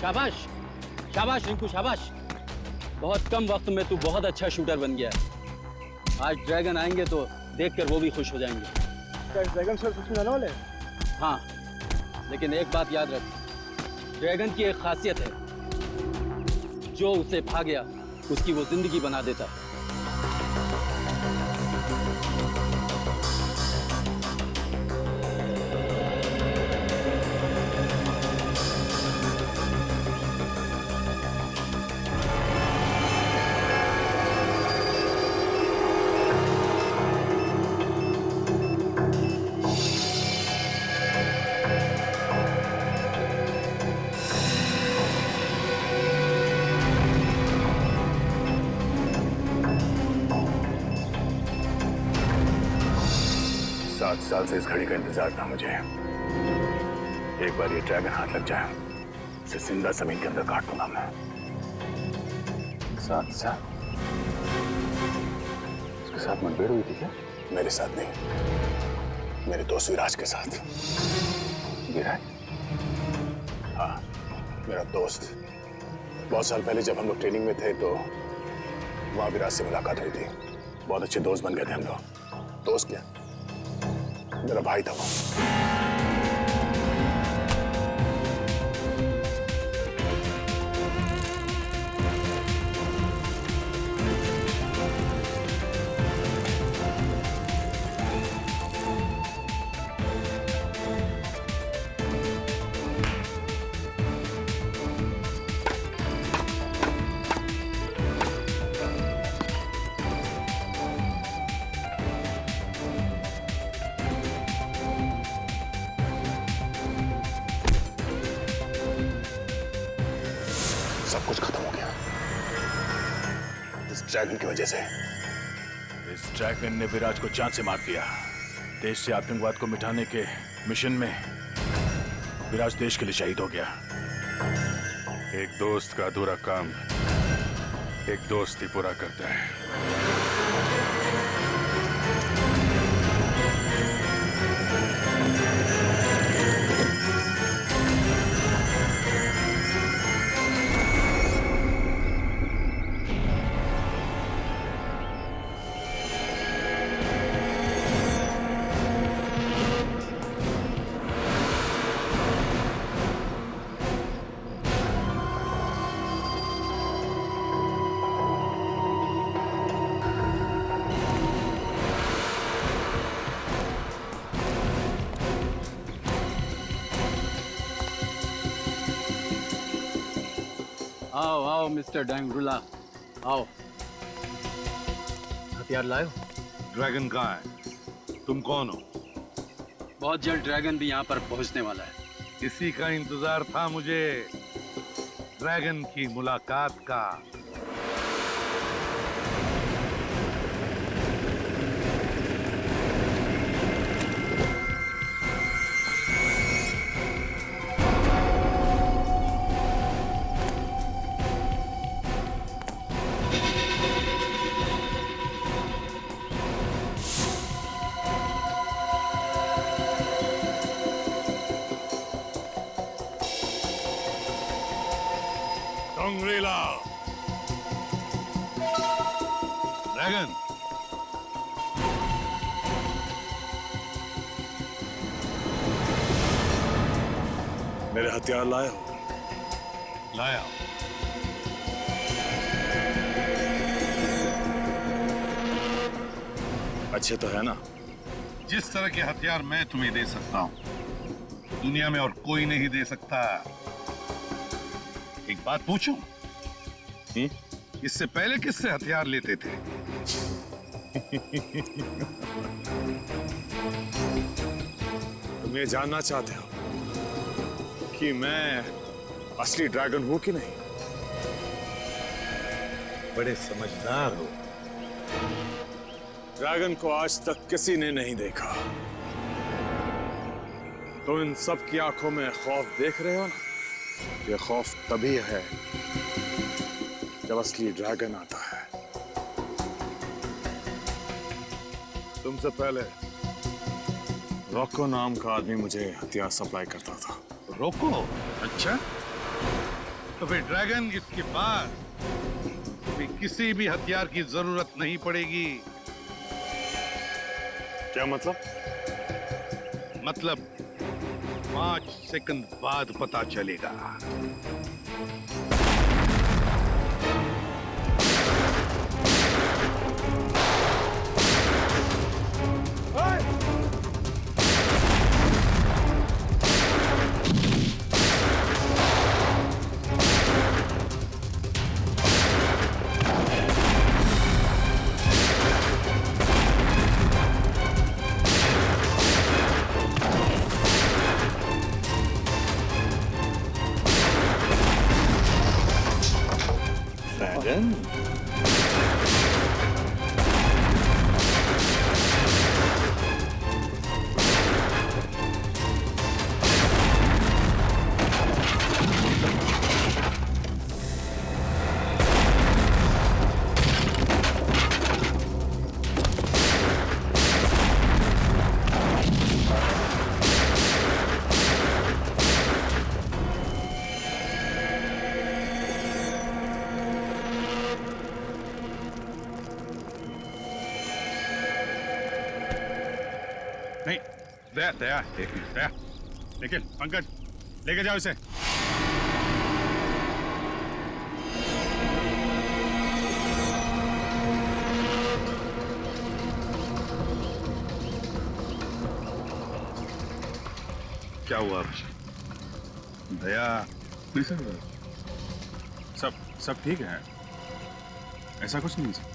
शाबाश शाबाश रिंकू शाबाश। बहुत कम वक्त में तू बहुत अच्छा शूटर बन गया है। आज ड्रैगन आएंगे तो देखकर वो भी खुश हो जाएंगे। क्या ड्रैगन सर सच में आने वाले हैं? हाँ, लेकिन एक बात याद रख, ड्रैगन की एक खासियत है, जो उसे भा गया उसकी वो जिंदगी बना देता है। साल से इस घड़ी का इंतजार था मुझे। एक बार ये ड्रैगन हाथ लग जाए, इसे जिंदा जमीन के अंदर काट दूंगा मैं। 7 साल? उसके साथ मुठभेड़ हुई थी क्या? मेरे साथ नहीं, मेरे दोस्त विराज के साथ। विराज? हाँ, मेरा दोस्त। बहुत साल पहले जब हम लोग ट्रेनिंग में थे तो वहां विराज से मुलाकात हुई थी। बहुत अच्छे दोस्त बन गए थे हम लोग। दोस्त क्या, मेरा भाई था वो। सब कुछ खत्म हो गया इस ड्रैगन की वजह से। इस ड्रैगन ने विराज को जान से मार दिया। देश से आतंकवाद को मिटाने के मिशन में विराज देश के लिए शहीद हो गया। एक दोस्त का अधूरा काम एक दोस्त ही पूरा करता है। आओ आओ मिस्टर डैंगरुला, आओ। हथियार लाए हो? ड्रैगन कहाँ है? तुम कौन हो? बहुत जल्द ड्रैगन भी यहाँ पर पहुँचने वाला है। इसी का इंतजार था मुझे, ड्रैगन की मुलाकात का। डोंगरीला, ड्रैगन, मेरे हथियार लाए हो? लाया। अच्छे तो है ना? जिस तरह के हथियार मैं तुम्हें दे सकता हूं, दुनिया में और कोई नहीं दे सकता। एक बात पूछूं? इससे पहले किससे हथियार लेते थे? तुम ये जानना चाहते हो कि मैं असली ड्रैगन हूं कि नहीं? बड़े समझदार हो। ड्रैगन को आज तक किसी ने नहीं देखा। तो इन सब की आंखों में खौफ देख रहे हो ना? ये खौफ तभी है जब असली ड्रैगन आता है। तुमसे पहले रॉको नाम का आदमी मुझे हथियार सप्लाई करता था। रोको? अच्छा, तो फिर ड्रैगन इसके पास भी किसी भी हथियार की जरूरत नहीं पड़ेगी। क्या मतलब? मतलब 5 सेकंड बाद पता चलेगा। ड्रैगन? नहीं, दया दया दया, निखिल, पंकज, लेके जाओ इसे। क्या हुआ अभिषेक? दया? नहीं सर, सब ठीक है, ऐसा कुछ नहीं सर।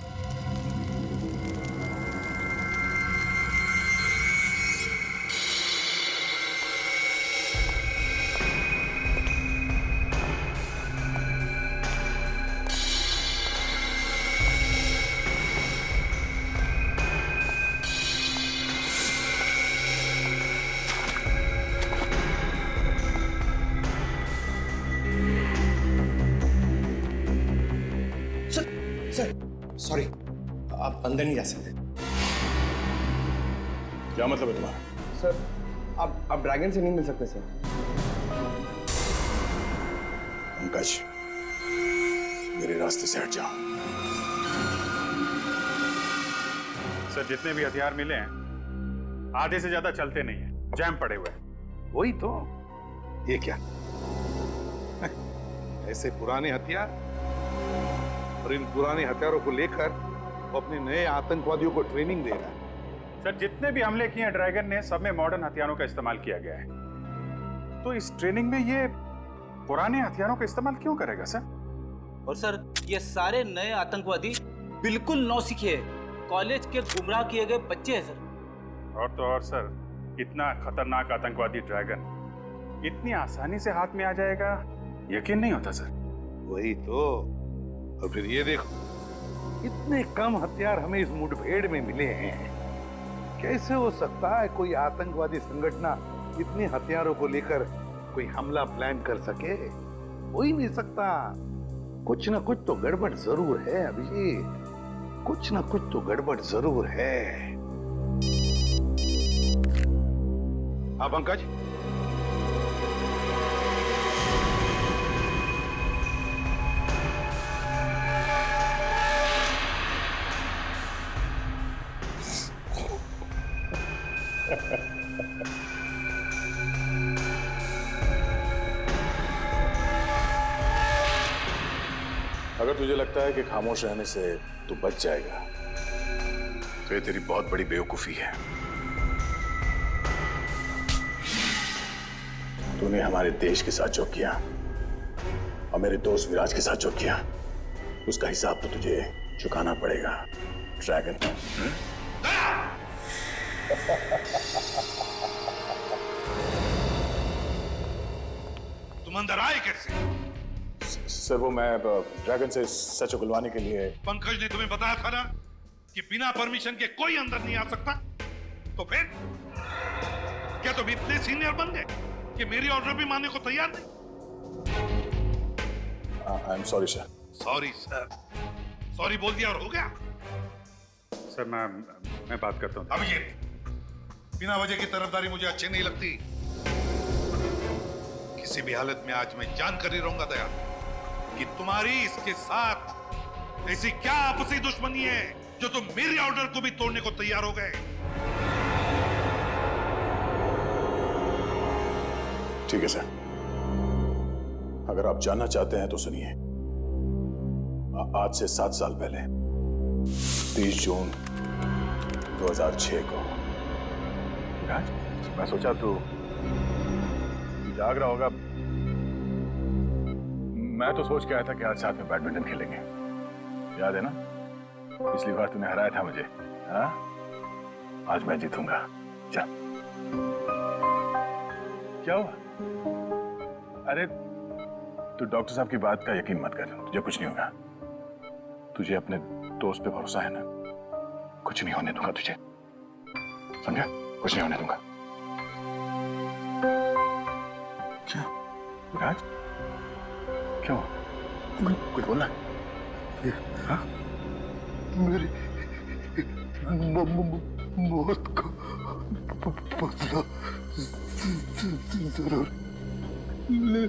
सर सॉरी, आप अंदर नहीं जा सकते। क्या मतलब है तुम्हारा? सर आप ड्रैगन से नहीं मिल सकते सर। पंकज, मेरे रास्ते से हट जाओ। सर जितने भी हथियार मिले हैं आधे से ज्यादा चलते नहीं है, जैम पड़े हुए हैं। वही तो। ये क्या? ऐसे पुराने हथियार, और इन पुराने हथियारों को लेकर वो अपने नए आतंकवादियों को ट्रेनिंग दे रहा है। सर जितने भी हमले किए हैं ड्रैगन ने, सब में मॉडर्न हथियारों का इस्तेमाल किया गया है। तो इस ट्रेनिंग में ये पुराने हथियारों का इस्तेमाल क्यों करेगा सर? और सर ये सारे नए आतंकवादी बिल्कुल नौसिखे हैं, कॉलेज के गुमराह किए गए बच्चे हैं सर। और तो और सर, इतना खतरनाक आतंकवादी ड्रैगन इतनी आसानी से हाथ में आ जाएगा, यकीन नहीं होता सर। वही तो। और फिर ये देखो, इतने कम हथियार हमें इस मुठभेड़ में मिले हैं। कैसे हो सकता है कोई आतंकवादी संगठन इतने हथियारों को लेकर कोई हमला प्लान कर सके? हो ही नहीं सकता। कुछ ना कुछ तो गड़बड़ जरूर है अभिजीत, कुछ ना कुछ तो गड़बड़ जरूर है। हाँ पंकज, अगर तुझे लगता है कि खामोश रहने से तू बच जाएगा तो ये तेरी बहुत बड़ी बेवकूफी है। तूने हमारे देश के साथ जो किया और मेरे दोस्त विराज के साथ जो किया, उसका हिसाब तो तुझे चुकाना पड़ेगा ड्रैगन। तुम अंदर आए कैसे? सर वो मैं ड्रैगन से सच उगलवाने के लिए। पंकज ने तुम्हें बताया था ना कि बिना परमिशन के कोई अंदर नहीं आ सकता। तो फिर क्या तुम इतने सीनियर बन गए कि मेरी ऑर्डर भी मानने को तैयार नहीं? I am sorry sir. Sorry sir, sorry बोल दिया और हो गया। सर मैं बात करता हूँ। अभिजीत, बिना वजह की तरफदारी मुझे अच्छी नहीं लगती। किसी भी हालत में आज मैं जान कर ही रहूंगा दया। कि तुम्हारी इसके साथ ऐसी क्या आपसी दुश्मनी है जो तुम मेरे ऑर्डर को भी तोड़ने को तैयार हो गए? ठीक है सर, अगर आप जानना चाहते हैं तो सुनिए। आज से 7 साल पहले 30 जून 2006 को राज, मैं सोचा तू जाग रहा होगा। मैं तो सोच के आया था कि आज साथ में बैडमिंटन खेलेंगे। याद है ना, पिछली बार तूने हराया था मुझे। हाँ, आज मैं जीतूंगा। चल। क्या हुआ? अरे तू डॉक्टर साहब की बात का यकीन मत कर, तुझे कुछ नहीं होगा। तुझे अपने दोस्त पे भरोसा है ना? कुछ नहीं होने दूंगा तुझे, समझा? कुछ नहीं होने दूंगा। क्या राज, क्यों? कुछ बोलना? हाँ? मेरी मौत को बदला जरूर ले।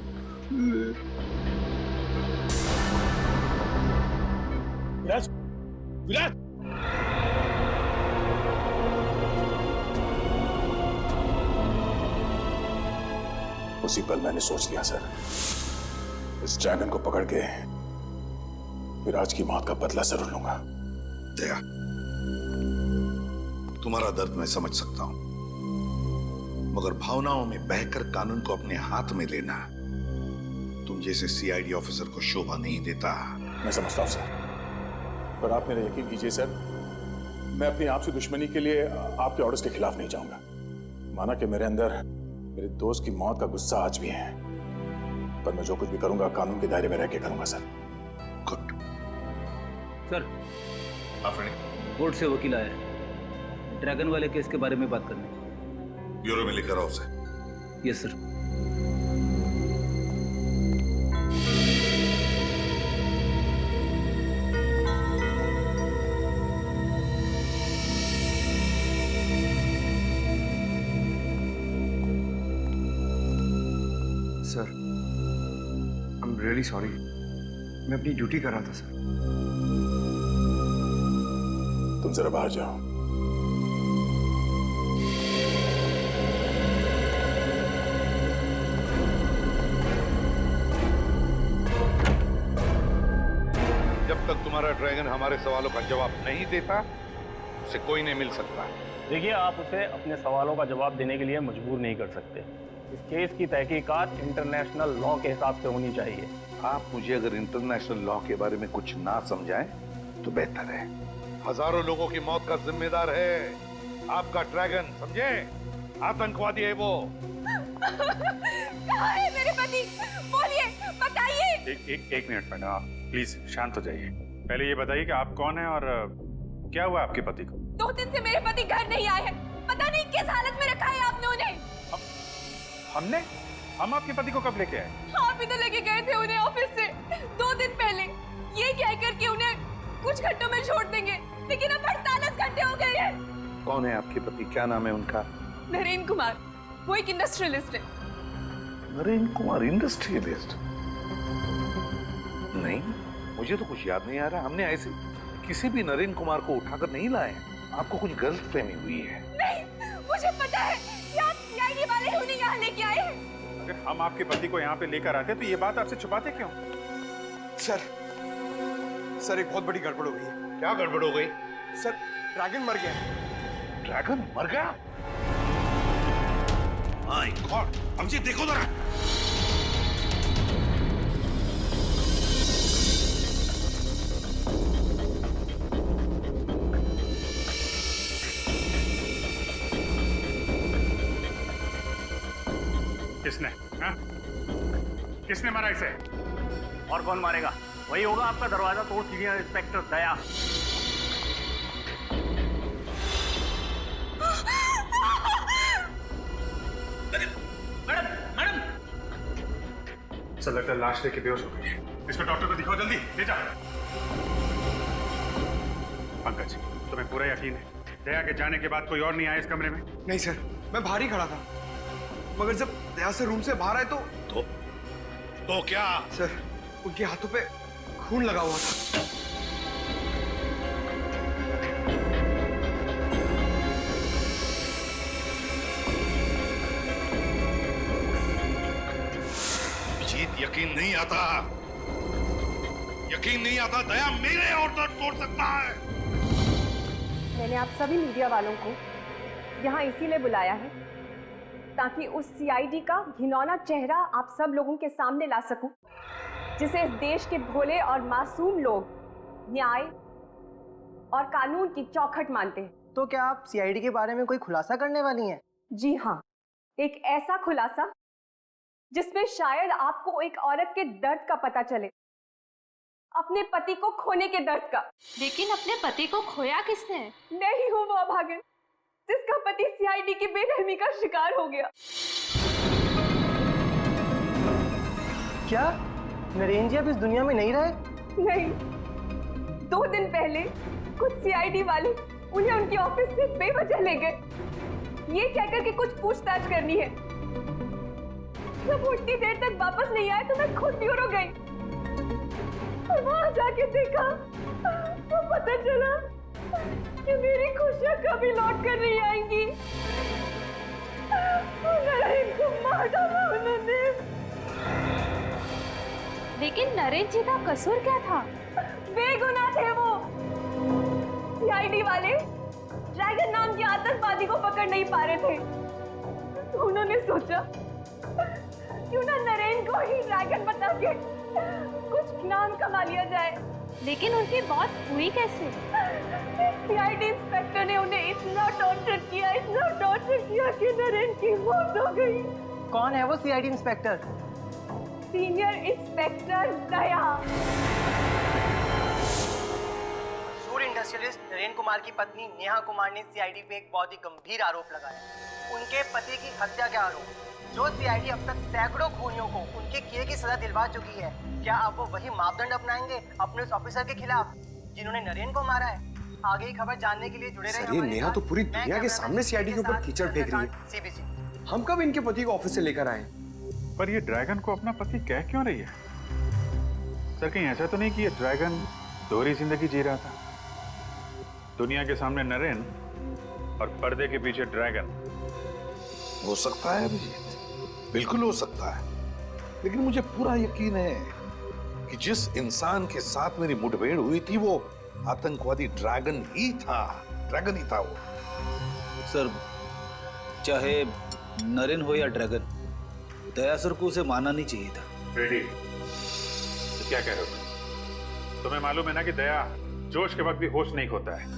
विराज, विराज! उसी पल मैंने सोच लिया सर, इस ड्रैगन को पकड़ के विराज की मौत का बदला जरूर लूंगा। दया, तुम्हारा दर्द मैं समझ सकता हूं, मगर भावनाओं में बहकर कानून को अपने हाथ में लेना तुम जैसे सीआईडी ऑफिसर को शोभा नहीं देता। मैं समझता हूं सर, पर आप मेरा यकीन कीजिए सर, मैं अपनी आपसे दुश्मनी के लिए आपके ऑर्डर्स के खिलाफ नहीं जाऊंगा। माना कि मेरे अंदर मेरे दोस्त की मौत का गुस्सा आज भी है, पर मैं जो कुछ भी करूंगा कानून के दायरे में रह के करूंगा sir. Good sir, friend, court से वकील आया है, ड्रैगन वाले केस के बारे में बात करनी। ब्यूरो में लेकर आओ उसे। Yes sir. Sir, I am really sorry, मैं अपनी ड्यूटी कर रहा था सर। तुम जरा बाहर जाओ। जब तक तुम्हारा ड्रैगन हमारे सवालों का जवाब नहीं देता, उसे कोई नहीं मिल सकता। देखिए, आप उसे अपने सवालों का जवाब देने के लिए मजबूर नहीं कर सकते। इस केस की तहकीकात इंटरनेशनल लॉ के हिसाब से होनी चाहिए। आप मुझे अगर इंटरनेशनल लॉ के बारे में कुछ ना समझाएं तो बेहतर है। हजारों लोगों की मौत का जिम्मेदार है आपका ड्रैगन, समझे? आतंकवादी है वो। कहाँ है मेरे पति? बोलिए, बताइए। एक मिनट मैडम, आप प्लीज शांत हो जाइए। पहले ये बताइए कि आप कौन हैं और क्या हुआ आपके पति को? 2 दिन से मेरे पति घर नहीं आए हैं। पता नहीं किस हालत में रखा है आपने उन्हें। हम आपके पति को कब लेके आए? आप इधर लेके गए थे उन्हें ऑफिस से 2 दिन पहले, ये कहकर कि उन्हें कुछ घंटों में छोड़ देंगे, लेकिन अब 48 घंटे हो गए हैं। कौन है आपके पति? क्या नाम है उनका? नरेन कुमार, वो एक इंडस्ट्रियलिस्ट है। नरेन कुमार इंडस्ट्रियलिस्ट? नहीं, मुझे तो कुछ याद नहीं आ रहा। हमने ऐसे किसी भी नरेन कुमार को उठाकर नहीं लाए। आपको कुछ गलतफहमी हुई है। नहीं, मुझे पता है कि आप सीआईडी वाले उन्हें यहाँ लेके आए हैं। अगर हम आपके पति को यहाँ पे लेकर आते तो ये बात आपसे छुपाते क्यों? सर एक बहुत बड़ी गड़बड़ हो गई है। क्या गड़बड़ हो गई? सर, ड्रैगन मर गया। ड्रैगन मर गया? माय गॉड, अभिजीत देखो जरा। किसने? हाँ? किसने मारा इसे? और कौन मारेगा? वही होगा आपका दरवाजा तोड़ सीनियर इंस्पेक्टर दया। मैडम! सब लगता है लाश लेके बेहोश हो गई है। इसको डॉक्टर को दिखाओ, जल्दी ले जाओ। पंकज, तुम्हें पूरा यकीन है दया के जाने के बाद कोई और नहीं आया इस कमरे में? नहीं सर, मैं बाहर ही खड़ा था, मगर जब दया से रूम से बाहर आए तो क्या? सर, उनके हाथों पे खून लगा हुआ था। अभिजीत, यकीन नहीं आता, यकीन नहीं आता दया मेरे और दर्द तोड़ सकता है। मैंने आप सभी मीडिया वालों को यहाँ इसीलिए बुलाया है ताकि उस सीआईडी का घिनौना चेहरा आप सब लोगों के सामने ला सकूं, जिसे इस देश के भोले और मासूम लोग न्याय और कानून की चौखट मानते हैं। तो क्या आप सीआईडी के बारे में कोई खुलासा करने वाली हैं? जी हाँ, एक ऐसा खुलासा जिसमें शायद आपको एक औरत के दर्द का पता चले, अपने पति को खोने के दर्द का। लेकिन अपने पति को खोया किसने? मैं ही हूँ वो अभागन जिसका पति सीआईडी की बेरहमी का शिकार हो गया। क्या नरेन जी अब इस दुनिया में नहीं रहे? नहीं, 2 दिन पहले कुछ सीआईडी वाले उन्हें उनके ऑफिस से बेवजह ले गए, ये कहकर कि कुछ पूछताछ करनी है। जब उतनी देर तक वापस नहीं आए तो मैं खुद ब्यूरो गई और वहां जाके देखा तो पता चला कि मेरी खुशियां कभी लौट कर नहीं आएंगी। नरेन को मार डाला उन्होंने। लेकिन नरेन जी का कसूर क्या था? बेगुनाह थे वो। सीआईडी वाले ड्रैगन नाम के आतंकवादी को पकड़ नहीं पा रहे थे, तो उन्होंने सोचा क्यों ना नरेन को ही ड्रैगन बता के कुछ नाम कमा लिया जाए। लेकिन उनकी मौत हुई कैसे? सीआईडी इंस्पेक्टर ने उन्हें इतना टॉर्चर किया कि नरेन की मौत हो गई। कौन है वो सीआईडी इंस्पेक्टर? सीनियर इंस्पेक्टर दया। मशहूर इंडस्ट्रियलिस्ट नरेन कुमार की पत्नी नेहा कुमार ने सीआईडी पे एक बहुत ही गंभीर आरोप लगाया। उनके पति की हत्या के आरोप, जो सीआईडी अब तक सैकड़ों खूनियों को उनके किए की सजा दिलवा चुकी है। क्या अब वो वही मापदंड अपनाएंगे अपने उस ऑफिसर के खिलाफ जिन्होंने नरेन को मारा है? आगे की खबर जानने के लिए जुड़े रहिए। ये नेहा तो पूरी दुनिया के सामने सीआईडी के ऊपर कीचड़ फेंक रही है। सीबीसी। हम कब इनके पति को ऑफिस से लेकर आए? पर ये ड्रैगन को अपना पति कह क्यों रही है? सर कहीं ऐसा तो नहीं कि ये ड्रैगन दोहरी जिंदगी जी रहा था? दुनिया के सामने नरेन और पर्दे के पीछे ड्रैगन। हो सकता है अभिजीत, बिल्कुल हो सकता है, लेकिन मुझे पूरा यकीन है कि जिस इंसान के साथ मेरी मुठभेड़ हुई थी वो आतंकवादी ड्रैगन ही था वो। सर, चाहे नरेन हो या ड्रैगन, दया सर को उसे मानना नहीं चाहिए था। रेडी, तो क्या कह रहे हो? तुम्हें मालूम है ना कि दया जोश के वक्त भी होश नहीं खोता है।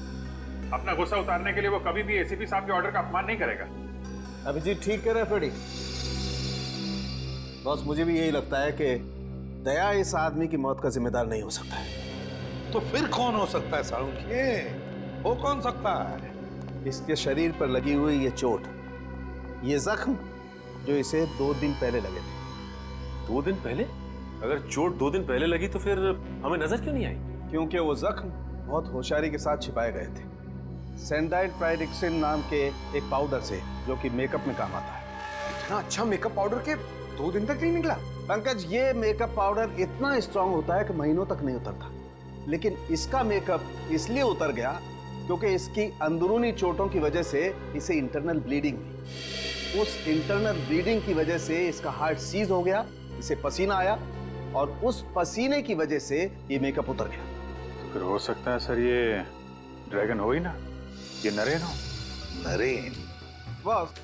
अपना गुस्सा उतारने के लिए वो कभी भी एसीपी साहब के ऑर्डर का अपमान नहीं करेगा। अभिजीत ठीक कह रहा है फ्रेडी। बॉस, मुझे भी यही लगता है कि दया इस आदमी की मौत का जिम्मेदार नहीं हो सकता है। तो फिर कौन हो सकता है साळुंखे? वो कौन सकता है? इसके शरीर पर लगी हुई ये चोट, ये जख्म जो इसे 2 दिन पहले लगे थे। 2 दिन पहले? अगर चोट 2 दिन पहले लगी तो फिर हमें नजर क्यों नहीं आई? क्योंकि वो जख्म बहुत होशियारी के साथ छिपाए गए थे, सैंडाइड ट्राइडिक्सिन नाम के एक पाउडर से, जो कि मेकअप में काम आता है। इतना अच्छा मेकअप पाउडर के 2 दिन तक नहीं निकला? पंकज, ये मेकअप पाउडर इतना स्ट्रांग होता है कि महीनों तक नहीं उतरता, लेकिन इसका मेकअप इसलिए उतर गया क्योंकि इसकी अंदरूनी चोटों की वजह से इसे इंटरनल ब्लीडिंग हुई। उस इंटरनल ब्लीडिंग की वजह से इसका हार्ट सीज हो गया, इसे पसीना आया और उस पसीने की वजह से ये मेकअप उतर गया। तो फिर हो सकता है सर ये ड्रैगन हो ही ना, ये नरेन हो। नरेन? बस,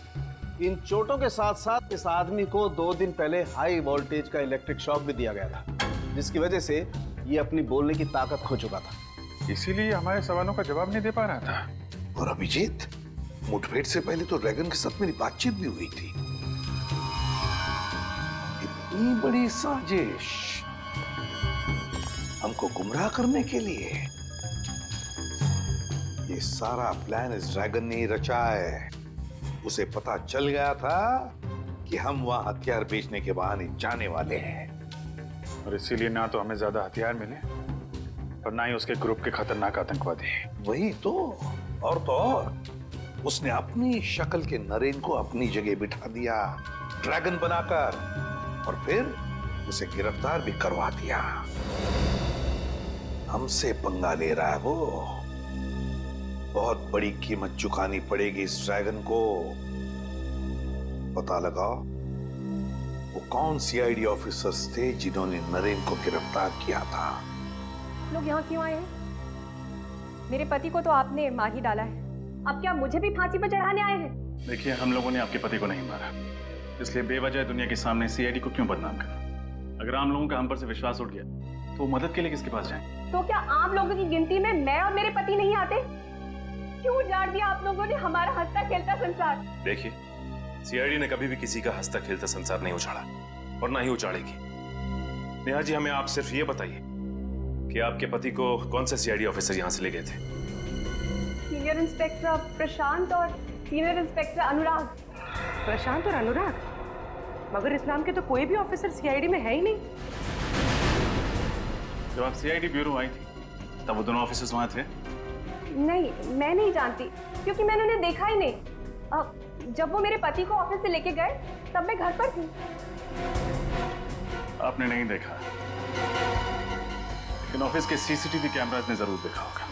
इन चोटों के साथ साथ इस आदमी को 2 दिन पहले हाई वोल्टेज का इलेक्ट्रिक शॉक भी दिया गया था, जिसकी वजह से ये अपनी बोलने की ताकत खो चुका था। इसीलिए हमारे सवालों का जवाब नहीं दे पा रहा था। और अभिजीत, मुठभेड़ से पहले तो ड्रैगन के साथ मेरी बातचीत भी हुई थी। इतनी बड़ी साजिश हमको गुमराह करने के लिए, ये सारा प्लान इस ड्रैगन ने ही रचा है। उसे पता चल गया था कि हम वहां हथियार बेचने के बहाने जाने वाले हैं, और इसीलिए ना तो हमें ज्यादा हथियार मिले और ना ही उसके ग्रुप के खतरनाक आतंकवादी। वही तो और उसने अपनी शक्ल के नरेन को अपनी जगह बिठा दिया ड्रैगन बनाकर, और फिर उसे गिरफ्तार भी करवा दिया। हमसे पंगा ले रहा है वो। बहुत बड़ी कीमत चुकानी पड़ेगी इस ड्रैगन को। पता लगाओ वो कौन सीआईडी ऑफिसर्स थे जिन्होंने नरेन को गिरफ्तार किया था। लोग यहाँ क्यों आए हैं? मेरे पति को तो आपने मार ही डाला है, अब क्या मुझे भी फांसी पर चढ़ाने आए हैं? देखिए, हम लोगों ने आपके पति को नहीं मारा, इसलिए बेवजह दुनिया के सामने सीआईडी को क्यों बदनाम करना? अगर आम लोगों का हम पर से विश्वास उठ गया तो वो मदद के लिए किसके पास जाएं? तो क्या आम लोगों की गिनती में मैं और मेरे पति नहीं आते? क्यों उजाड़ दिया आप लोगों ने हमारा हंसता खेलता संसार? देखिए, सीआईडी ने कभी भी किसी का हंसता खेलता संसार नहीं उछाड़ा और ना ही उछाड़ेगी। नेहा जी, हमें आप सिर्फ ये बताइए कि आपके पति को कौन से सीआईडी ऑफिसर यहाँ से ले गए थे? सीनियर इंस्पेक्टर प्रशांत और सीनियर इंस्पेक्टर अनुराग। प्रशांत और अनुराग? मगर इस नाम के तो कोई भी ऑफिसर सीआईडी में है ही नहीं। जब आप सीआईडी ब्यूरो आई थी तब वो दोनों ऑफिसर्स वहां थे? नहीं, मैं नहीं जानती, क्योंकि मैंने उन्हें देखा ही नहीं। जब वो मेरे पति को ऑफिस से लेके गए तब मैं घर पर थी। आपने नहीं देखा, लेकिन ऑफिस के सीसीटीवी कैमरास ने जरूर देखा होगा।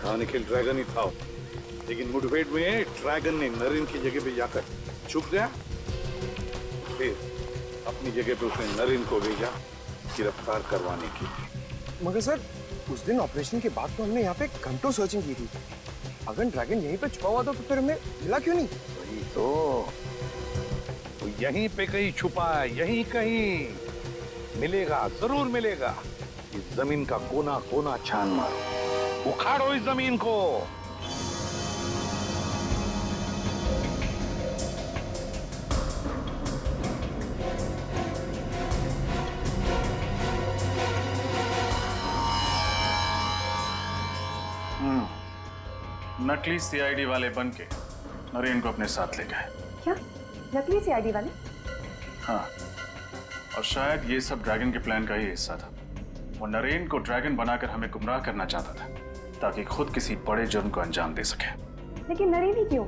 हाँ निखिल, ड्रैगन ही था, लेकिन मुठभेड़ में ड्रैगन ने नरेन की जगह पे जाकर छुप गया। फिर अपनी जगह पे उसने नरेन को भेजा गिरफ्तार करवाने के लिए। मगर सर, उस दिन ऑपरेशन के बाद तो हमने यहाँ पे घंटों सर्चिंग की थी। अगर ड्रैगन यहीं पे छुपा हुआ था तो फिर हमें मिला क्यों नहीं? वही तो यहीं पे कहीं छुपा है, यहीं कहीं मिलेगा, जरूर मिलेगा। इस जमीन का कोना कोना छान मारो, उखाड़ो इस जमीन को। नकली सीआईडी वाले बन के नरेन को अपने साथ ले गए। क्या? नकली सीआईडी वाले? हाँ, और शायद ये सब ड्रैगन के प्लान का ही हिस्सा था। वो नरेन को ड्रैगन बनाकर हमें गुमराह करना चाहता था ताकि खुद किसी बड़े जुर्म को अंजाम दे सके। लेकिन नरेन ही क्यों?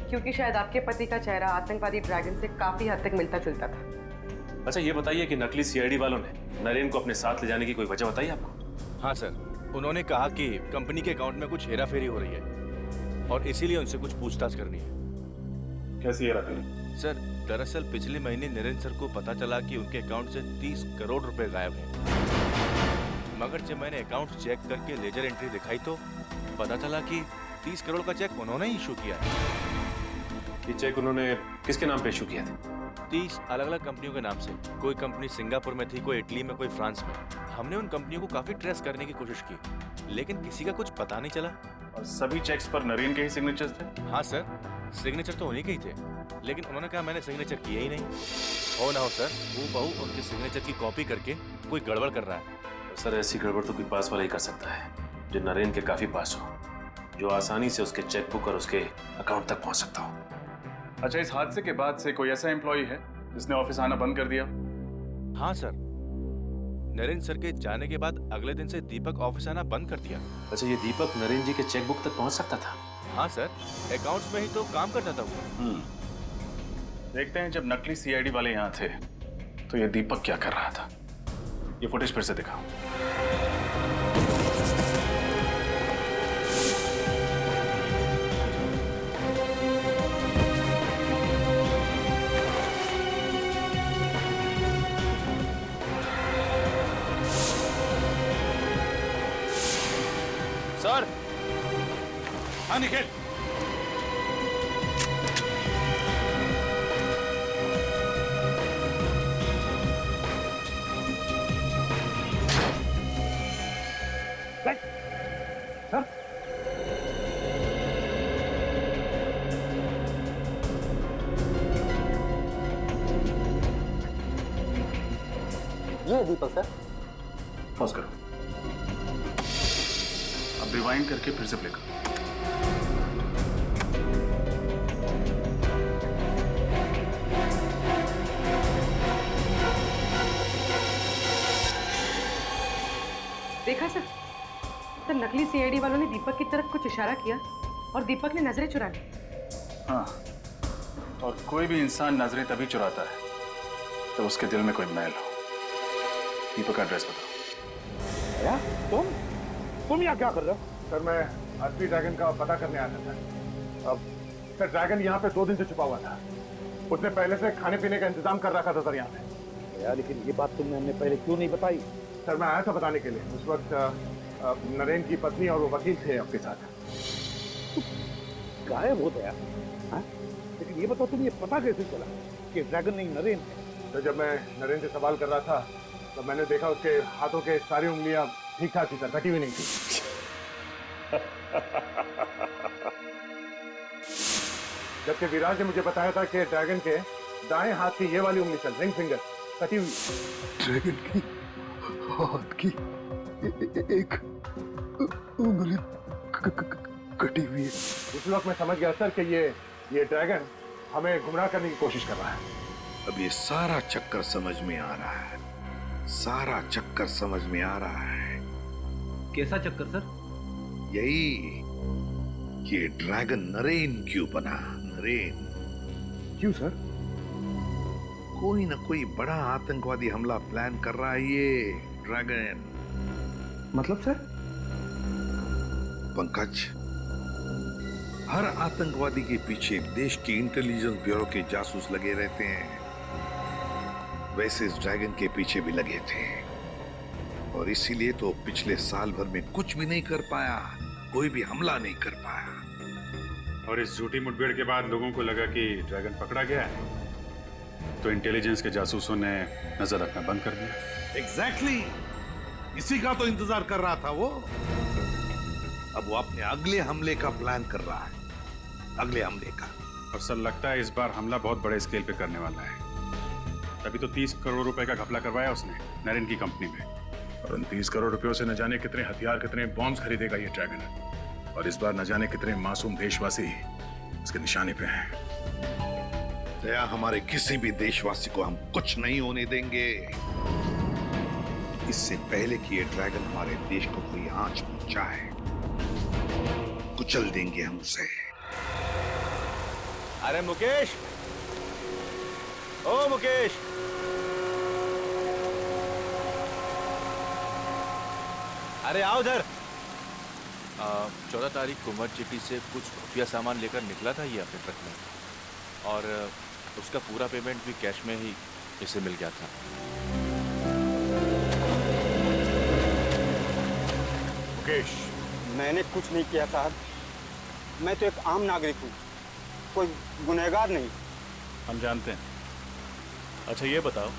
क्योंकि शायद आपके पति का चेहरा आतंकवादी ड्रैगन से काफी हद तक मिलता जुलता था। अच्छा, ये बताइए कि नकली सीआईडी वालों ने नरेन को अपने साथ ले जाने की कोई वजह बताई आपको? हाँ सर, उन्होंने कहा कि कंपनी के अकाउंट में कुछ हेराफेरी हो रही है और इसीलिए उनसे कुछ पूछताछ करनी है। कैसी हेराफेरी? सर, दरअसल पिछले महीने नरेन सर को पता चला कि उनके अकाउंट से 30 करोड़ रुपए गायब हैं। मगर जब मैंने अकाउंट चेक करके लेजर एंट्री दिखाई तो पता चला कि 30 करोड़ का चेक उन्होंने ही इशू किया है। ये चेक उन्होंने किसके नाम पे इशू किया था? 30 अलग अलग कंपनियों के नाम से। कोई कंपनी सिंगापुर में थी, कोई इटली में, कोई फ्रांस में। हमने उन कंपनियों को काफी ट्रेस करने की कोशिश की, लेकिन किसी का कुछ पता नहीं चला। और सभी चेक्स पर नरेन के ही सिग्नेचर्स थे? हाँ सर, सिग्नेचर तो उन्हीं के ही थे, लेकिन उन्होंने कहा मैंने सिग्नेचर किया ही नहीं। हो ना हो सर, वो बहू उनके सिग्नेचर की कॉपी करके कोई गड़बड़ कर रहा है। सर, ऐसी गड़बड़ तो कोई पास वाला ही कर सकता है जो नरेन के काफी पास हो, जो आसानी से उसके चेकबुक और उसके अकाउंट तक पहुंच सकता हो। अच्छा, इस हादसे के बाद से कोई ऐसा एम्प्लॉय है जिसने ऑफिस आना बंद कर दिया? हाँ सर, नरेन सर के जाने के बाद अगले दिन से दीपक ऑफिस आना बंद कर दिया। अच्छा, ये दीपक नरेन जी के चेकबुक तक पहुंच सकता था? हाँ सर, अकाउंट्स में ही तो काम करता था वो। देखते हैं, जब नकली सीआईडी वाले यहाँ थे तो ये दीपक क्या कर रहा था। ये फुटेज फिर से दिखाओ। सर। हाँ निखिल। ये दीपक सर। पॉज करो, अब रिवाइंड करके फिर से प्ले करो। देखा सर, तो नकली सीआईडी वालों ने दीपक की तरफ कुछ इशारा किया और दीपक ने नजरें चुरा ली। हाँ, और कोई भी इंसान नजरें तभी चुराता है जब उसके दिल में कोई मैल हो। दीपक का एड्रेस बताओ। भैया तुम यहाँ क्या कर रहे हो? सर मैं असली ड्रैगन का पता करने आया था। अब सर ड्रैगन यहाँ पे 2 दिन से छुपा हुआ था। उसने पहले से खाने पीने का इंतजाम कर रखा था सर यहाँ पे। यार लेकिन ये बात तुमने हमने पहले क्यों नहीं बताई? सर मैं आया था बताने के लिए। उस वक्त नरेन की पत्नी और वो वकील थे आपके साथ। गायब हो गया? लेकिन ये बताओ तुम ये पता कैसे चला कि ड्रैगन नहीं नरेन है? तो जब मैं नरेन से सवाल कर रहा था तो मैंने देखा उसके हाथों के सारी उंगलियां ठीक ठाक थी सर, कटी हुई नहीं थी। जबकि विराज ने मुझे बताया था कि ड्रैगन के दाएं हाथ की ये वाली उंगली सर, रिंग फिंगर, कटी हुई। ड्रैगन की हाथ की एक उंगली कटी हुई है। उस वक्त मैं समझ गया सर कि ये ड्रैगन हमें गुमराह करने की कोशिश कर रहा है। अब ये सारा चक्कर समझ में आ रहा है, सारा चक्कर समझ में आ रहा है। कैसा चक्कर सर? यही कि ये ड्रैगन नरेन क्यों बना? नरेन क्यों सर? कोई ना कोई बड़ा आतंकवादी हमला प्लान कर रहा है ये ड्रैगन। मतलब सर? पंकज, हर आतंकवादी के पीछे देश की इंटेलिजेंस ब्यूरो के जासूस लगे रहते हैं। वैसे इस ड्रैगन के पीछे भी लगे थे और इसीलिए तो पिछले साल भर में कुछ भी नहीं कर पाया, कोई भी हमला नहीं कर पाया। और इस झूठी मुठभेड़ के बाद लोगों को लगा कि ड्रैगन पकड़ा गया है, तो इंटेलिजेंस के जासूसों ने नजर रखना बंद कर दिया। एग्जैक्टली, इसी का तो इंतजार कर रहा था वो। अब वो अपने अगले हमले का प्लान कर रहा है, अगले हमले का। और सर लगता है इस बार हमला बहुत बड़े स्केल पे करने वाला है। तभी तो 30 करोड़ रुपए का घपला करवाया उसने नरेन की कंपनी में। और उन 30 करोड़ रुपयों से न जाने कितने हथियार, कितने बॉम्ब्स खरीदेगा ये ड्रैगन। और इस बार न जाने कितने मासूम देशवासी इसके निशाने पे हैं। दया, हमारे किसी भी देशवासी को हम कुछ नहीं होने देंगे। इससे पहले कि ये ड्रैगन हमारे देश को कोई आंच पहुंचाए, कुचल देंगे हम उसे। अरे मुकेश, ओ मुकेश, अरे आओ उधर। 14 तारीख को मर्ज सिटी से कुछ खुफिया सामान लेकर निकला था ये अपने ट्रक में, और उसका पूरा पेमेंट भी कैश में ही इसे मिल गया था। मुकेश, मैंने कुछ नहीं किया साहब, मैं तो एक आम नागरिक हूँ, कोई गुनहगार नहीं। हम जानते हैं। अच्छा ये बताओ,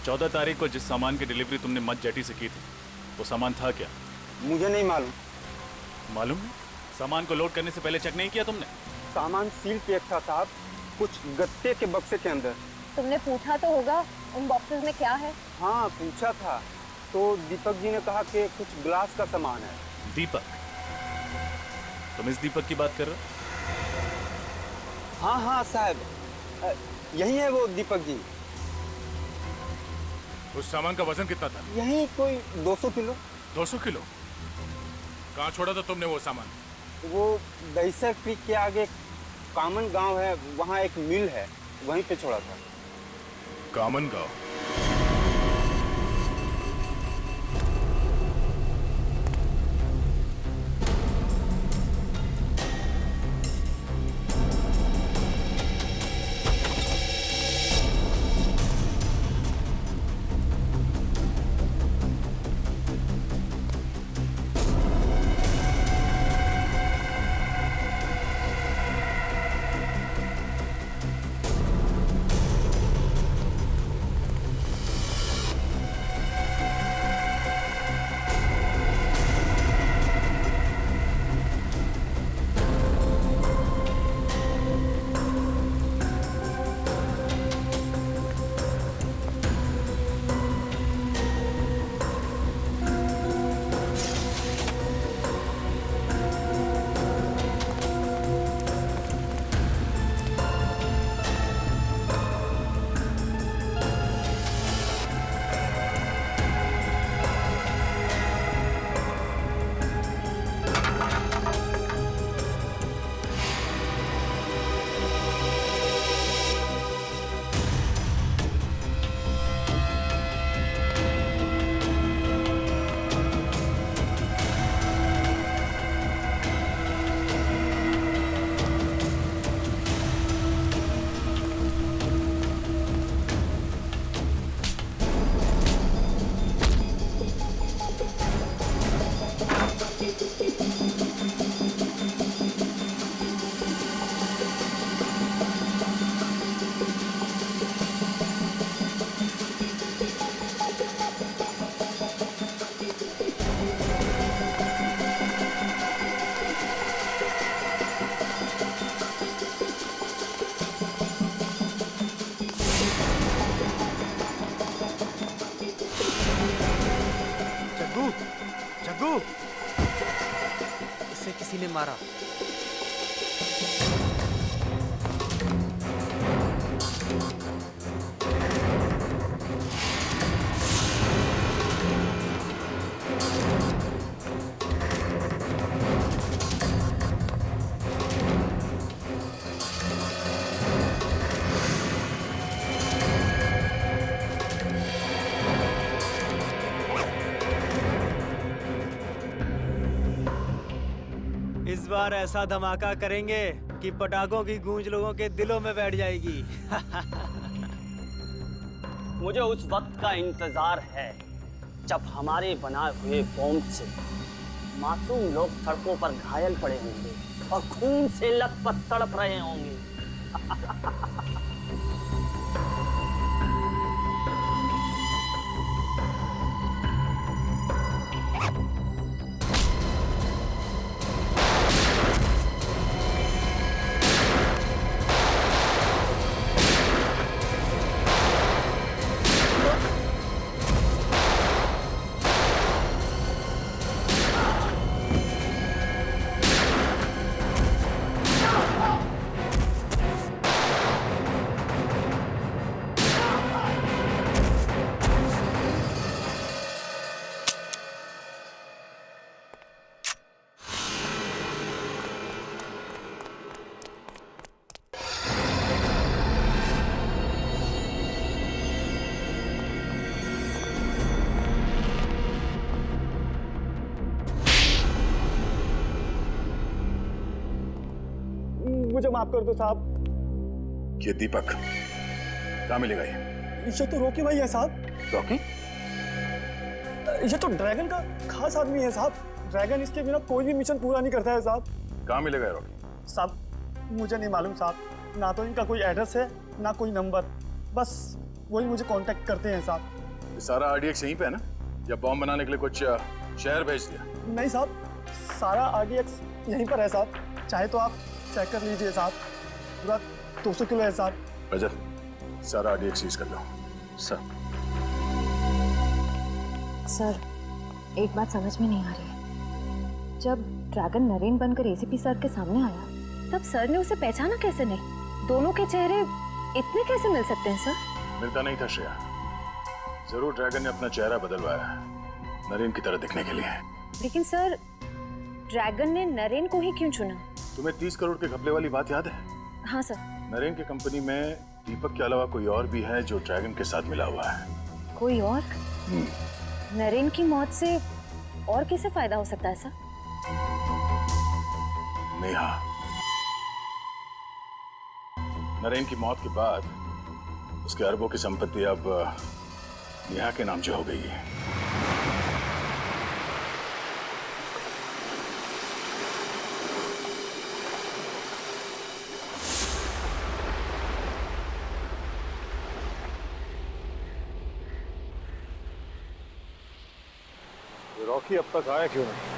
14 तारीख को जिस सामान की डिलीवरी तुमने मत जेटी से की थी, वो सामान था क्या? मुझे नहीं मालूम। मालूम नहीं? सामान को लोड करने से पहले चेक नहीं किया तुमने? सामान सील पैक था साहब, कुछ गत्ते के बक्से के अंदर। तुमने पूछा तो होगा उन बॉक्सेस में क्या है? हाँ पूछा था, तो दीपक जी ने कहा कि कुछ ग्लास का सामान है। दीपक? तुम इस दीपक की बात कर रहे हो? हाँ हाँ साहब, यही है वो दीपक जी। उस सामान का वजन कितना था? यही कोई 200 किलो। 200 किलो? कहाँ छोड़ा था तुमने वो सामान? वो दहीसर क्रीक के आगे कामन गांव है, वहाँ एक मिल है, वहीं पे छोड़ा था। कामन गांव? जग्गू, इसे किसी ने मारा। इस बार ऐसा धमाका करेंगे कि पटाखों की गूंज लोगों के दिलों में बैठ जाएगी। मुझे उस वक्त का इंतजार है जब हमारे बनाए हुए बॉम्ब से मासूम लोग सड़कों पर घायल पड़े होंगे और खून से लथपथ तड़प रहे होंगे। मुझे माफ कर दो साहब। ये दीपक कहाँ मिलेगा ये तो रॉकी भाई है साहब। रॉकी? ये तो ड्रैगन का खास आदमी है साहब। ड्रैगन इसके बिना कोई भी मिशन पूरा नहीं करता है साहब। कहाँ मिलेगा ये रॉकी? साहब मुझे नहीं मालूम साहब, ना तो इनका कोई एड्रेस है ना कोई नंबर, बस वही मुझे कांटेक्ट करते हैं साहब। ये सारा RDX यहीं पे है ना, या बॉम्ब बनाने के लिए कुछ शहर भेज दिया? नहीं साहब, सारा RDX यहीं पर है साहब, चाहे तो आप चेक कर लीजिए साहब। पूरा 200 किलो है साहब। रजत, सारा RDX सीज कर लो। सर। सर, एक बात समझ में नहीं आ रही है। जब ड्रैगन नरेन बनकर ACP सर के सामने आया, तब सर ने उसे पहचाना कैसे नहीं? दोनों के चेहरे इतने कैसे मिल सकते हैं सर? मिलता नहीं था श्रेया, जरूर ड्रैगन ने अपना चेहरा बदलवाया है नरेन की तरह दिखने के लिए। लेकिन सर, ड्रैगन ने नरेन को ही क्यों चुना? तुम्हें 30 करोड़ के घपले वाली बात याद है? हाँ सर। नरेन की कंपनी में दीपक के अलावा कोई और भी है जो ड्रैगन के साथ मिला हुआ है। कोई और? नरेन की मौत से और किसे फायदा हो सकता है सर? नेहा। नरेन की मौत के बाद उसके अरबों की संपत्ति अब नेहा के नाम से हो गई है। रॉकी अब तक आया क्यों नहीं?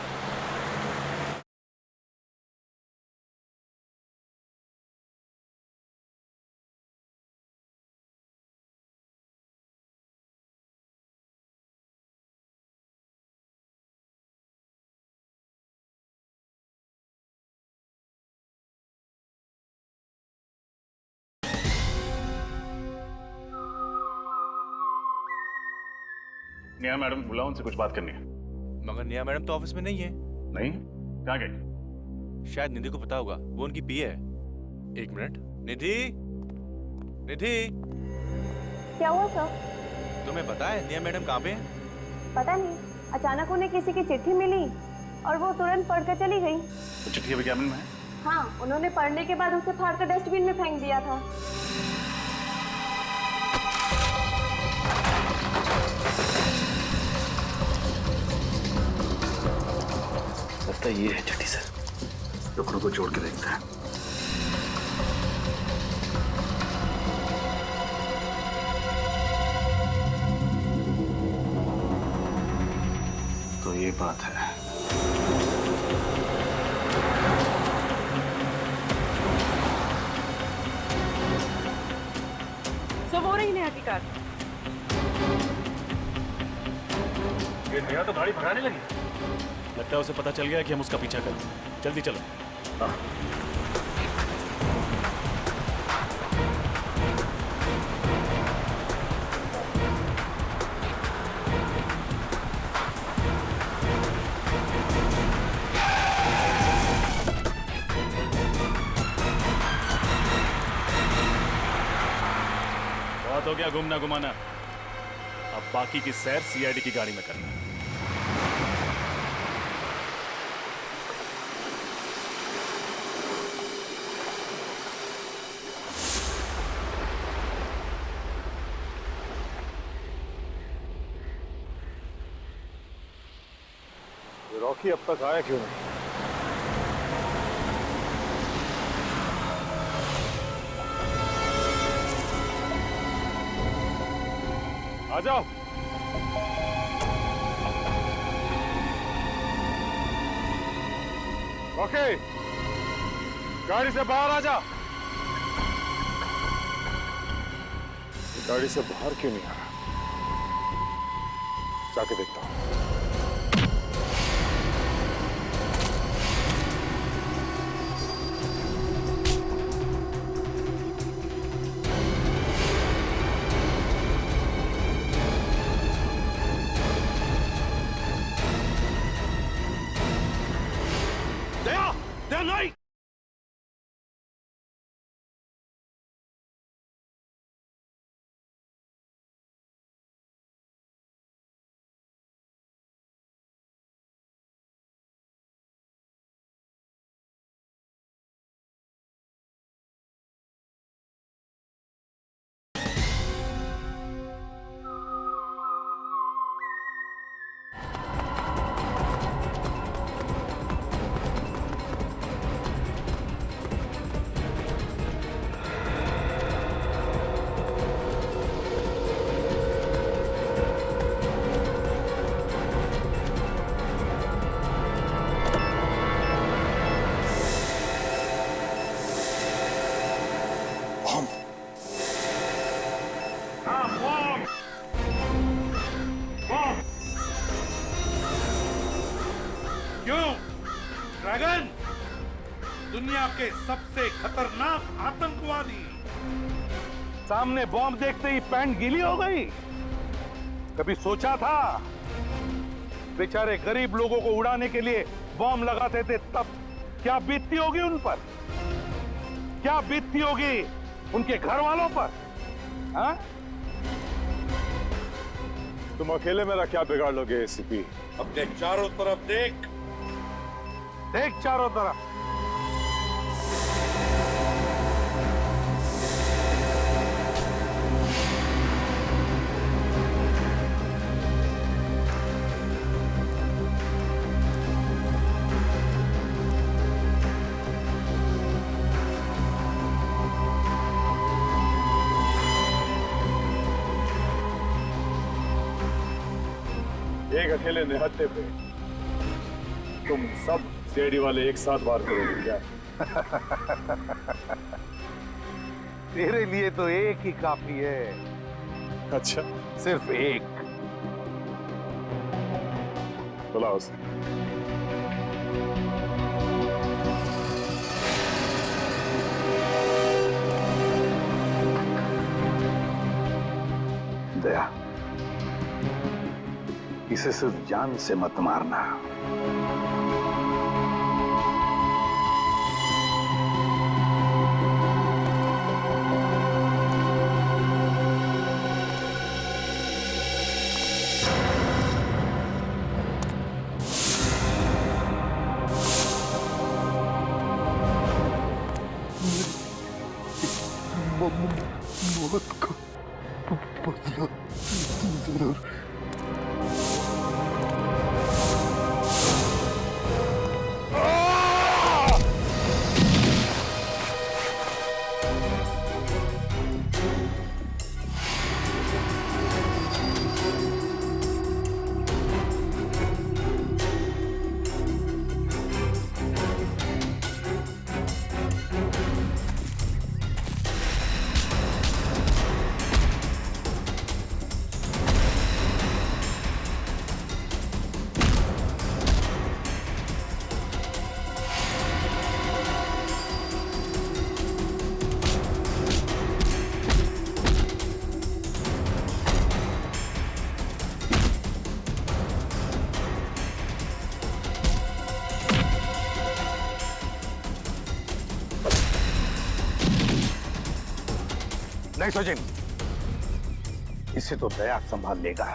नेहा मैडम, बुलाओ, उनसे कुछ बात करनी है। मगर नेहा मैडम तो ऑफिस में नहीं है। नहीं? कहाँ गई? शायद निधि को पता होगा, वो उनकी पीए है। एक मिनट। निधि, निधि, क्या हुआ सर? तुम्हें पता है नेहा मैडम कहाँ पे है? पता नहीं, अचानक उन्हें किसी की चिट्ठी मिली और वो तुरंत पढ़कर चली गई। तो चिट्ठी अभी कैबिन में है? हाँ, उन्होंने पढ़ने के बाद उसे फाड़कर डस्टबिन में फेंक दिया था। लगता है ये है चिट्ठी सर। टुकड़ों को जोड़ के देखते हैं। तो ये बात है। सब हो रही नेहा की कार। ये भैया तो गाड़ी भगाने लगी। लगता है उसे पता चल गया कि हम उसका पीछा करें। जल्दी चलो। हाँ। बहुत हो गया घूमना घुमाना, अब बाकी की सैर सीआईडी की गाड़ी में करना। रॉकी अब तक आया क्यों नहीं? आ जाओ। ओके, गाड़ी से बाहर आ जा। गाड़ी से बाहर क्यों नहीं आ रहा? जाके देखता हूं। नहीं। ड्रैगन, दुनिया के सबसे खतरनाक आतंकवादी, सामने बॉम्ब देखते ही पैंट गीली हो गई। कभी सोचा था बेचारे गरीब लोगों को उड़ाने के लिए बॉम्ब लगाते थे तब क्या बीतती होगी उन पर, क्या बीतती होगी उनके घर वालों पर? हाँ? तुम अकेले मेरा क्या बिगाड़ लोगे एसीपी? अपने चारों तरफ देख, देख चारों तरफ। एक अकेले निहत्थे पे तुम सब सीआईडी वाले एक साथ वार करोगे क्या? तेरे लिए तो एक ही काफी है। अच्छा, सिर्फ एक। बुलाओ उसे। दया, इसे सिर्फ जान से मत मारना। मौत का बदला जरूर। सचिन, इसे तो दया संभाल लेगा।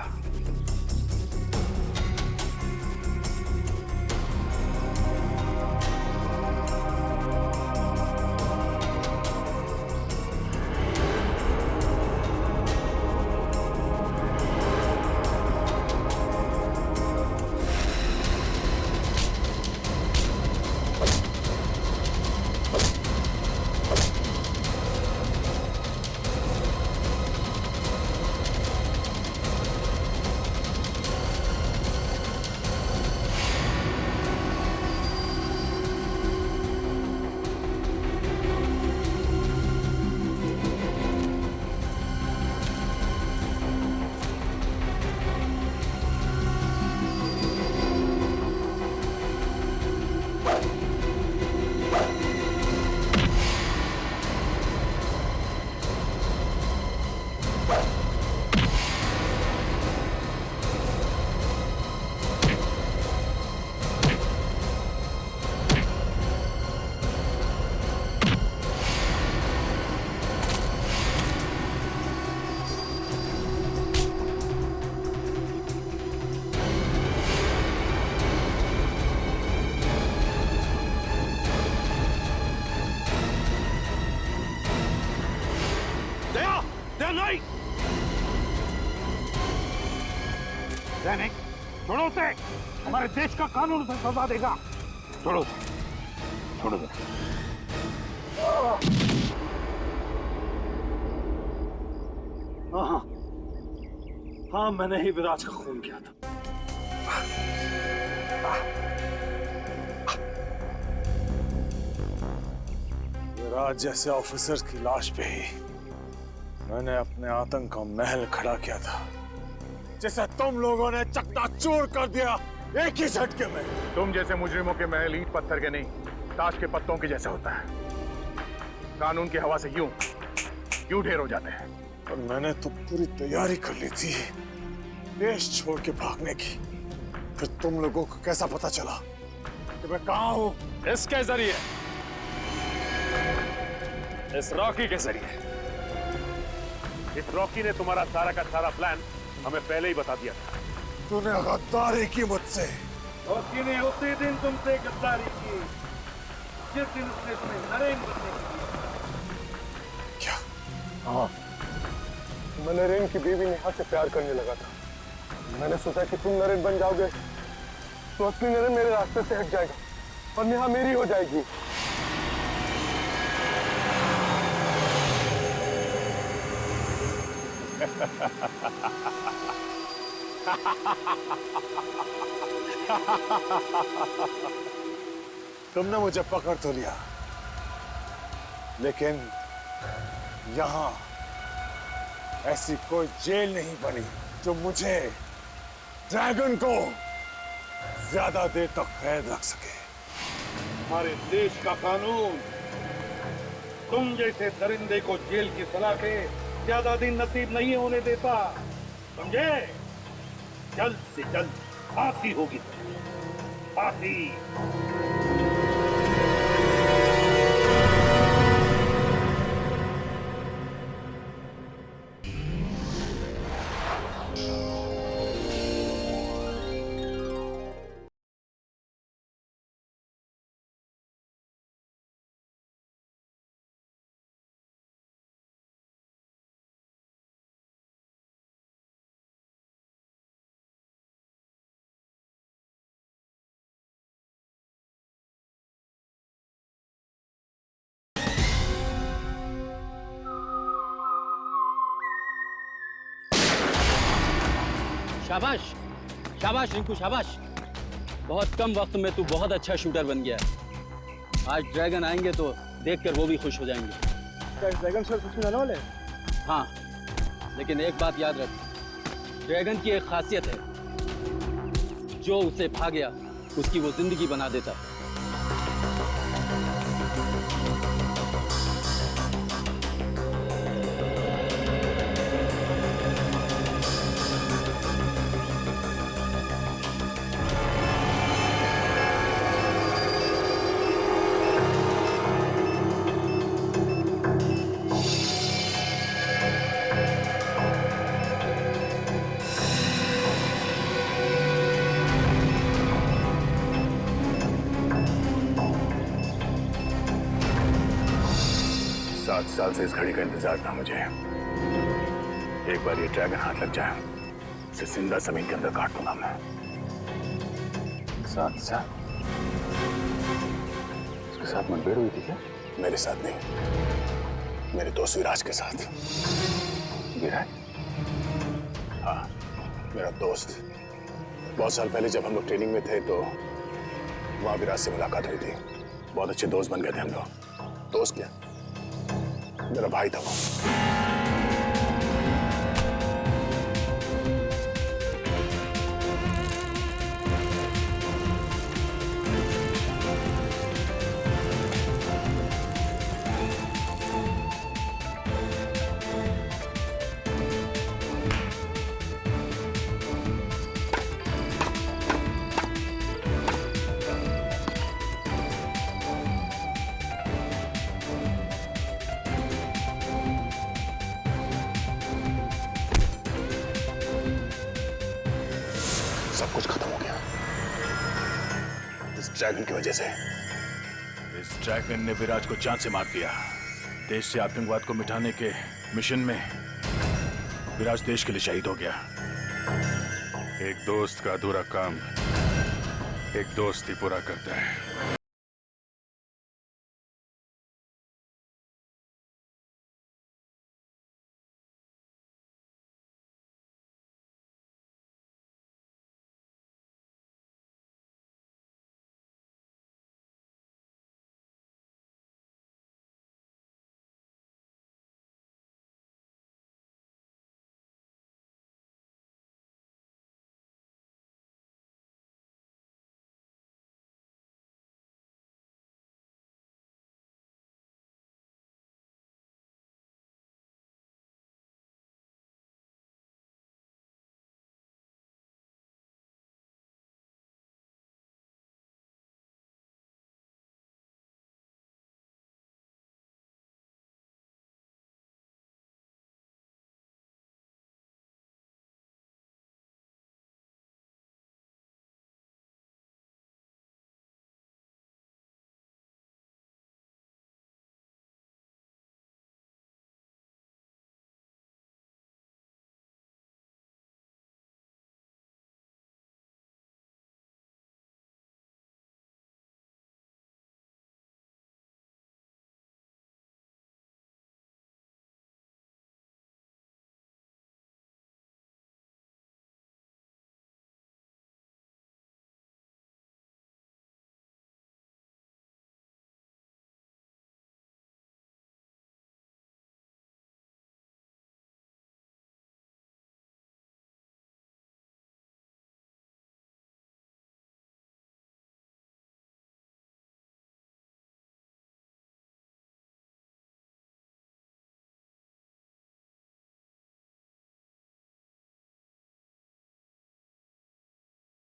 नहीं, नहीं, छोड़ो उसे। हमारे देश का कानून उसे सजा देगा। छोड़ो उसे, छोड़ो उसे। हाँ, हाँ, मैंने ही विराज का खून किया था। विराज जैसे ऑफिसर की लाश पे ही मैंने अपने आतंक का महल खड़ा किया था, जिसे तुम लोगों ने चकनाचूर कर दिया एक ही झटके में। तुम जैसे मुजरिमों के महल ईंट पत्थर के नहीं, ताश के पत्तों के जैसे होता है। कानून की हवा से यूं ढेर हो जाते हैं। और मैंने तो पूरी तैयारी कर ली थी देश छोड़ के भागने की। फिर तुम लोगों को कैसा पता चला कि मैं कहां हूं? इसके जरिए, इस रॉकी के जरिए। इस रॉकी ने तुम्हारा सारा का सारा प्लान हमें पहले ही बता दिया था। तूने गद्दारी की मुझसे। रॉकी ने उसी दिन तुमसे गद्दारी की जिस दिन उसने तुम्हें नरेन बनने की। क्या? हाँ, मैं नरेन की बीवी नेहा से प्यार करने लगा था। मैंने सोचा कि तुम नरेन बन जाओगे तो असली नरेन मेरे रास्ते से हट जाएगा और नेहा मेरी हो जाएगी। तुमने मुझे पकड़ तो लिया, लेकिन यहां ऐसी कोई जेल नहीं बनी जो मुझे, ड्रैगन को, ज्यादा देर तक कैद रख सके। हमारे देश का कानून तुम जैसे दरिंदे को जेल की सलाखें ज्यादा दिन नसीब नहीं होने देता, समझे? जल्द से जल्द फांसी होगी, फांसी। शाबाश, शाबाश रिंकू, शाबाश। बहुत कम वक्त में तू बहुत अच्छा शूटर बन गया है। आज ड्रैगन आएंगे तो देखकर वो भी खुश हो जाएंगे। क्या ड्रैगन सर सच में आने वाले? हाँ, लेकिन एक बात याद रख, ड्रैगन की एक खासियत है, जो उसे भा गया उसकी वो जिंदगी बना देता है। 7 साल से इस घड़ी का इंतजार था मुझे। एक बार ये ड्रैगन हाथ लग जाए, उसे जिंदा जमीन के अंदर काट दूंगा मैं। 7 साल? उसके साथ मुठभेड़ हुई थी क्या? मेरे साथ नहीं, मेरे दोस्त विराज के साथ। विराज? हाँ, मेरा दोस्त। बहुत साल पहले जब हम लोग ट्रेनिंग में थे तो वहां विराज से मुलाकात हुई थी। बहुत अच्छे दोस्त बन गए थे हम लोग। दोस्त क्या, मेरा भाई था वो। सब कुछ खत्म हो गया इस ड्रैगन की वजह से। इस ड्रैगन ने विराज को जान से मार दिया। देश से आतंकवाद को मिटाने के मिशन में विराज देश के लिए शहीद हो गया। एक दोस्त का अधूरा काम एक दोस्त ही पूरा करता है।